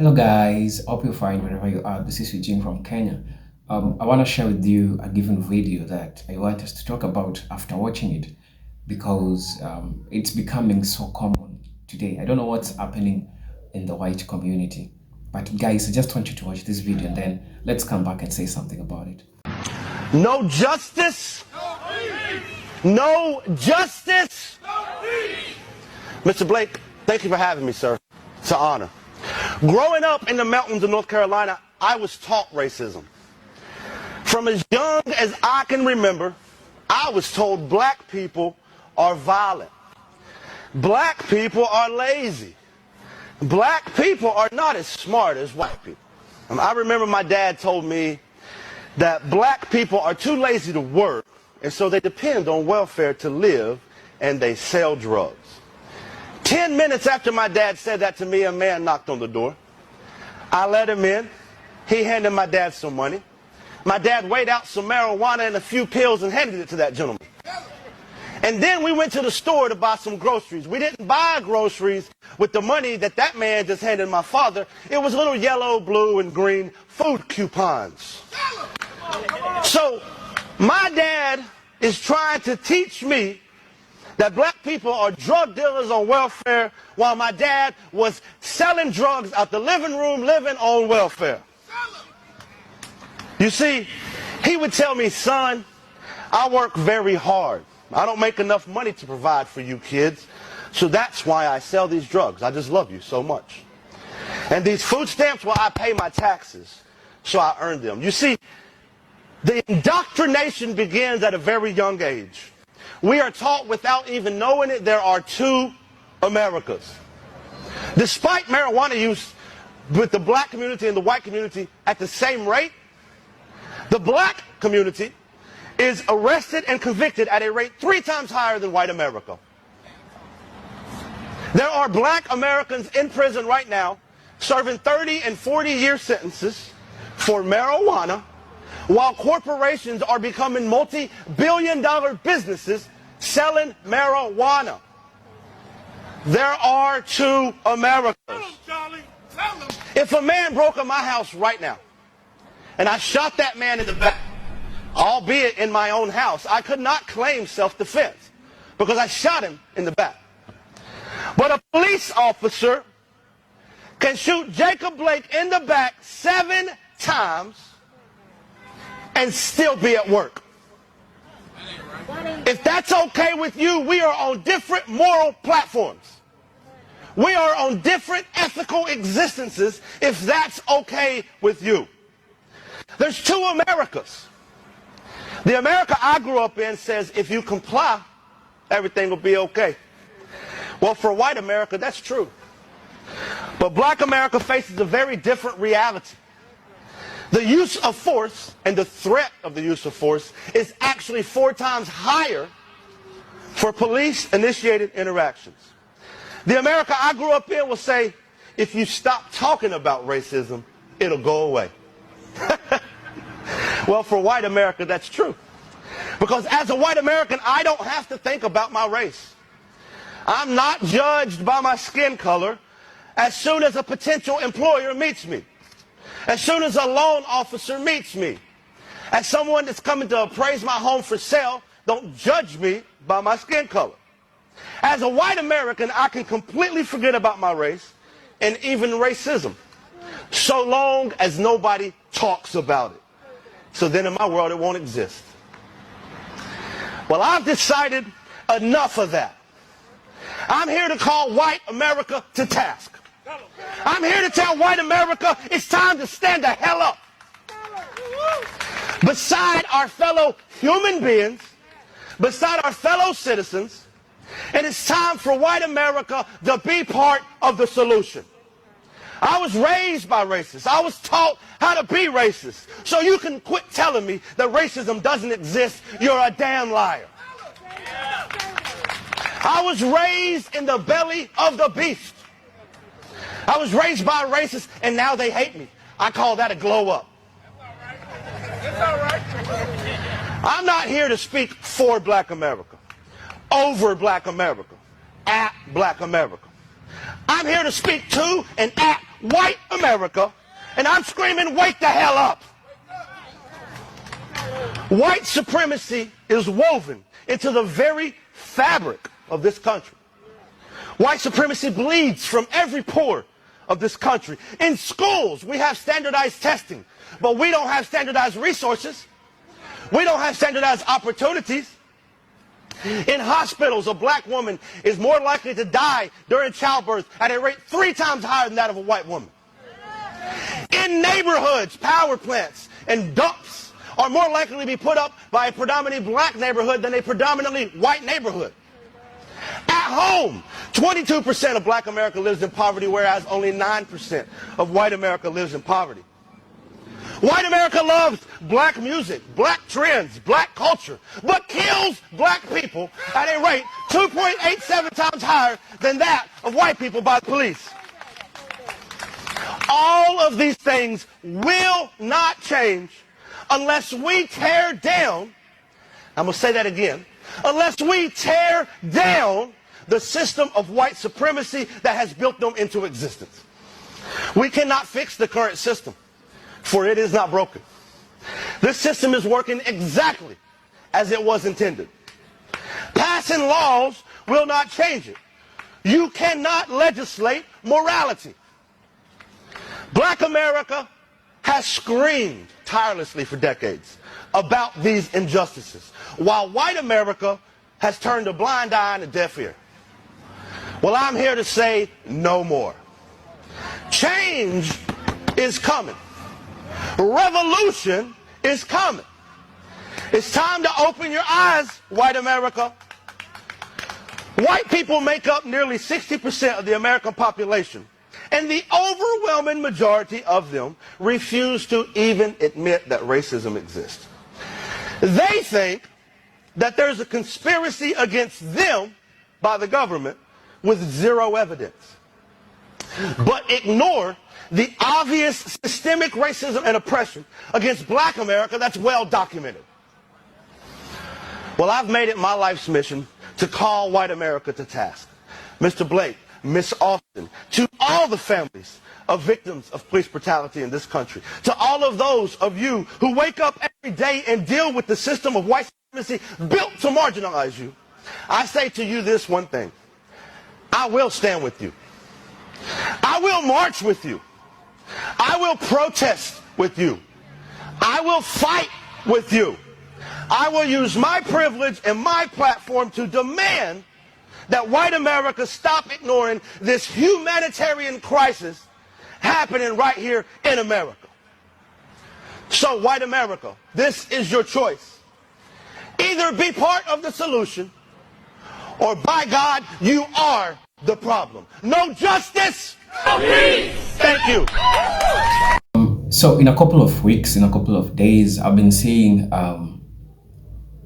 Hello guys, hope you're fine wherever you are. This is Eugene from Kenya. I want to share with you a given video that I want us to talk about after watching it because it's becoming so common today. I don't know what's happening in the white community, but guys, I just want you to watch this video and then let's come back and say something about it. No justice. No justice. Mr. Blake, thank you for having me, sir. It's an honor. Growing up in the mountains of North Carolina, I was taught racism. From as young as I can remember, I was told black people are violent. Black people are lazy. Black people are not as smart as white people. I remember my dad told me that black people are too lazy to work, and so they depend on welfare to live, and they sell drugs. 10 minutes after my dad said that to me, a man knocked on the door. I let him in. He handed my dad some money. My dad weighed out some marijuana and a few pills and handed it to that gentleman. And then we went to the store to buy some groceries. We didn't buy groceries with the money that man just handed my father. It was little yellow, blue, and green food coupons. So my dad is trying to teach me that black people are drug dealers on welfare while my dad was selling drugs out the living room, living on welfare. You see, he would tell me, son, I work very hard. I don't make enough money to provide for you kids, so that's why I sell these drugs. I just love you so much. And these food stamps, well, I pay my taxes, so I earn them. You see, the indoctrination begins at a very young age. We are taught without even knowing it, there are two Americas. Despite marijuana use with the black community and the white community at the same rate, the black community is arrested and convicted at a rate 3 times higher than white America. There are black Americans in prison right now serving 30 and 40-year sentences for marijuana, while corporations are becoming multi-billion-dollar businesses selling marijuana. There are two Americas. If a man broke in my house right now, and I shot that man in the back, albeit in my own house, I could not claim self-defense because I shot him in the back. But a police officer can shoot Jacob Blake in the back 7 times and still be at work. If that's okay with you, we are on different moral platforms. We are on different ethical existences if that's okay with you. There's two Americas. The America I grew up in says if you comply, everything will be okay. Well, for white America, that's true. But black America faces a very different reality. The use of force and the threat of the use of force is actually 4 times higher for police-initiated interactions. The America I grew up in will say, if you stop talking about racism, it'll go away. Well, for white America, that's true. Because as a white American, I don't have to think about my race. I'm not judged by my skin color as soon as a potential employer meets me. As soon as a loan officer meets me. As someone that's coming to appraise my home for sale, don't judge me by my skin color. As a white American, I can completely forget about my race and even racism, so long as nobody talks about it. So then in my world, it won't exist. Well, I've decided enough of that. I'm here to call white America to task. I'm here to tell white America it's time to stand the hell up. Beside our fellow human beings, beside our fellow citizens, and it's time for white America to be part of the solution. I was raised by racists. I was taught how to be racist. So you can quit telling me that racism doesn't exist. You're a damn liar. I was raised in the belly of the beast. I was raised by racists, and now they hate me. I call that a glow up. It's all right. I'm not here to speak for black America, over black America, at black America. I'm here to speak to and at white America, and I'm screaming, wake the hell up. White supremacy is woven into the very fabric of this country. White supremacy bleeds from every pore of this country. In schools, we have standardized testing, but we don't have standardized resources. We don't have standardized opportunities. In hospitals, a black woman is more likely to die during childbirth at a rate 3 times higher than that of a white woman. In neighborhoods, power plants and dumps are more likely to be put up by a predominantly black neighborhood than a predominantly white neighborhood. At home, 22% of black America lives in poverty, whereas only 9% of white America lives in poverty. White America loves black music, black trends, black culture, but kills black people at a rate 2.87 times higher than that of white people by the police. All of these things will not change unless we tear down, I'm going to say that again, unless we tear down the system of white supremacy that has built them into existence. We cannot fix the current system, for it is not broken. This system is working exactly as it was intended. Passing laws will not change it. You cannot legislate morality. Black America has screamed tirelessly for decades about these injustices, while white America has turned a blind eye and a deaf ear. Well, I'm here to say no more. Change is coming. Revolution is coming. It's time to open your eyes, white America. White people make up nearly 60% of the American population, and the overwhelming majority of them refuse to even admit that racism exists. They think that there's a conspiracy against them by the government with zero evidence, but ignore the obvious systemic racism and oppression against black America that's well documented. Well, I've made it my life's mission to call white America to task. Mr. Blake, Miss Austin, to all the families of victims of police brutality in this country, to all of those of you who wake up every day and deal with the system of white supremacy built to marginalize you, I say to you this one thing: I will stand with you. I will march with you. I will protest with you. I will fight with you. I will use my privilege and my platform to demand that white America stop ignoring this humanitarian crisis happening right here in America. So, white America, this is your choice. Either be part of the solution, or by God, you are the problem. No justice, no peace. Thank you. So in a couple of weeks, in a couple of days, I've been seeing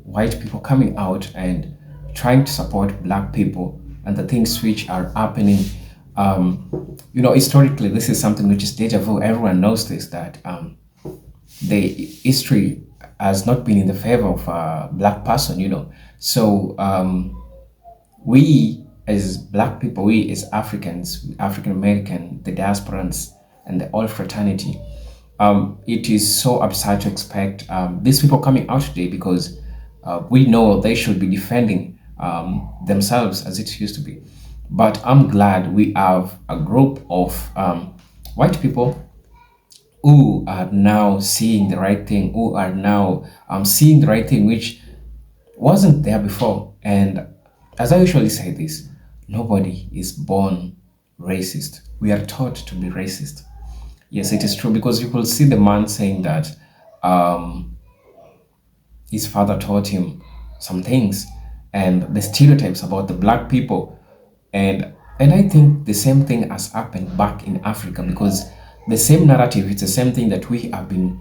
white people coming out and trying to support black people and the things which are happening. Historically, this is something which is deja vu. Everyone knows this, that the history has not been in the favor of a black person, So we as black people, we as Africans, African American, the diasporans, and the all fraternity, it is so absurd to expect these people coming out today, because we know they should be defending themselves as it used to be. But I'm glad we have a group of white people who are now seeing the right thing, who are now seeing the right thing which wasn't there before. And as I usually say this, nobody is born racist. We are taught to be racist. Yes, it is true, because you will see the man saying that his father taught him some things, and the stereotypes about the black people. And I think the same thing has happened back in Africa, because the same narrative, it's the same thing that we have been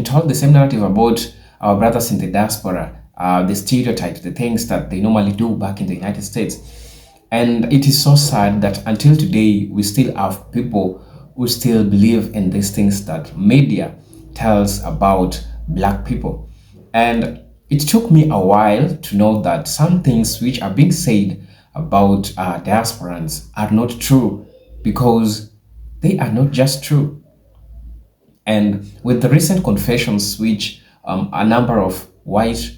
told, the same narrative about our brothers in the diaspora, the stereotypes, the things that they normally do back in the United States. And it is so sad that until today, we still have people who still believe in these things that media tells about black people. And it took me a while to know that some things which are being said about diasporans are not true, because they are not just true. And with the recent confessions which a number of white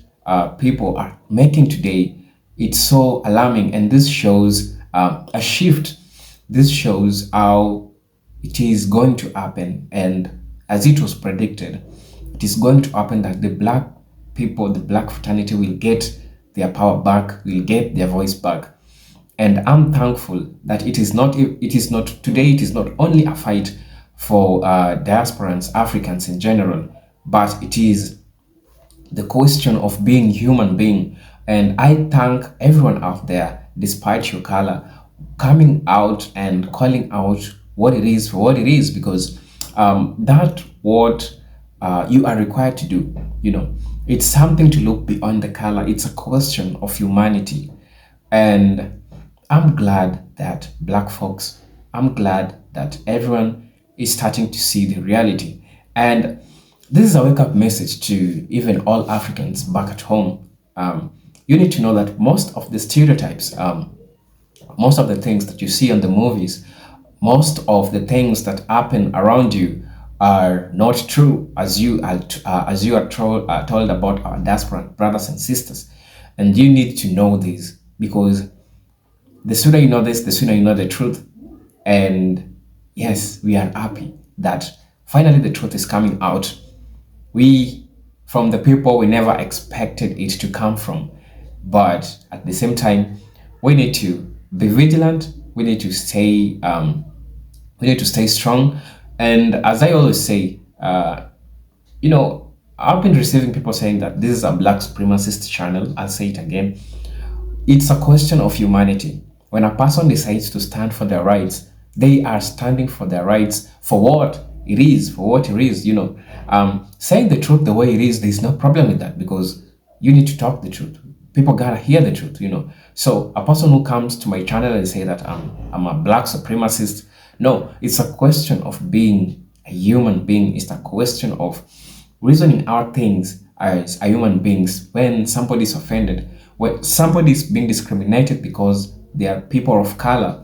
people are making today, it's so alarming. And this shows a shift. This shows how it is going to happen. And as it was predicted, it is going to happen that the black people, the black fraternity will get their power back, will get their voice back. And I'm thankful that it is not today, it is not only a fight for diasporans, Africans in general, but it is the question of being human being. And I thank everyone out there, despite your color, coming out and calling out what it is for what it is, because that what you are required to do. It's something to look beyond the color. It's a question of humanity. And I'm glad that black folks, I'm glad that everyone is starting to see the reality. And this is a wake up message to even all Africans back at home. You need to know that most of the stereotypes, most of the things that you see on the movies, most of the things that happen around you are not true, as you are told about our diaspora brothers and sisters. And you need to know this, because the sooner you know this, the sooner you know the truth. And yes, we are happy that finally the truth is coming out. We, from the people we never expected it to come from. But at the same time, we need to be vigilant. We need to stay strong. And as I always say, I've been receiving people saying that this is a black supremacist channel. I'll say it again. It's a question of humanity. When a person decides to stand for their rights, they are standing for their rights for what it is, for what it is. Saying the truth the way it is, there's no problem with that, because you need to talk the truth. People gotta hear the truth. So a person who comes to my channel and say that I'm a black supremacist, no, it's a question of being a human being. It's a question of reasoning out things as a human beings. When somebody is offended, when somebody is being discriminated because they are people of color,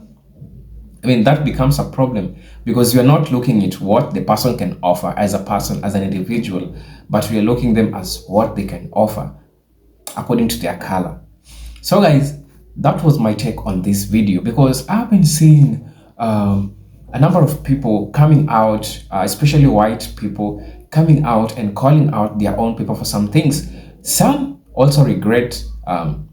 I mean, that becomes a problem, because you're not looking at what the person can offer as a person, as an individual, but we are looking them as what they can offer according to their color. So guys, that was my take on this video, because I've been seeing a number of people coming out, especially white people, coming out and calling out their own people for some things. Some also regret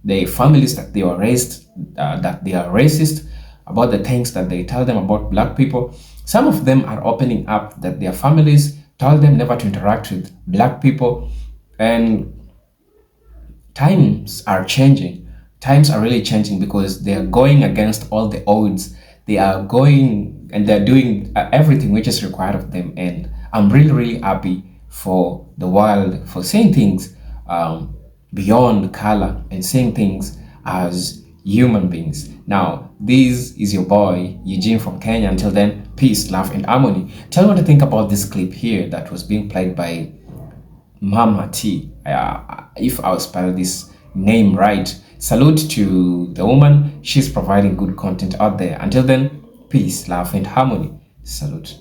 their families, that they were raised, that they are racist about the things that they tell them about black people. Some of them are opening up that their families told them never to interact with black people. And times are changing. Times are really changing, because they are going against all the odds. They are going and they're doing everything which is required of them. And I'm really, really happy for the world for seeing things beyond color and seeing things as human beings. Now, this is your boy Eugene from Kenya. Until then, peace, love, and harmony. Tell me what you think about this clip here that was being played by Mama T. If I'll spell this name right. Salute to the woman. She's providing good content out there. Until then, peace, love, and harmony. Salute.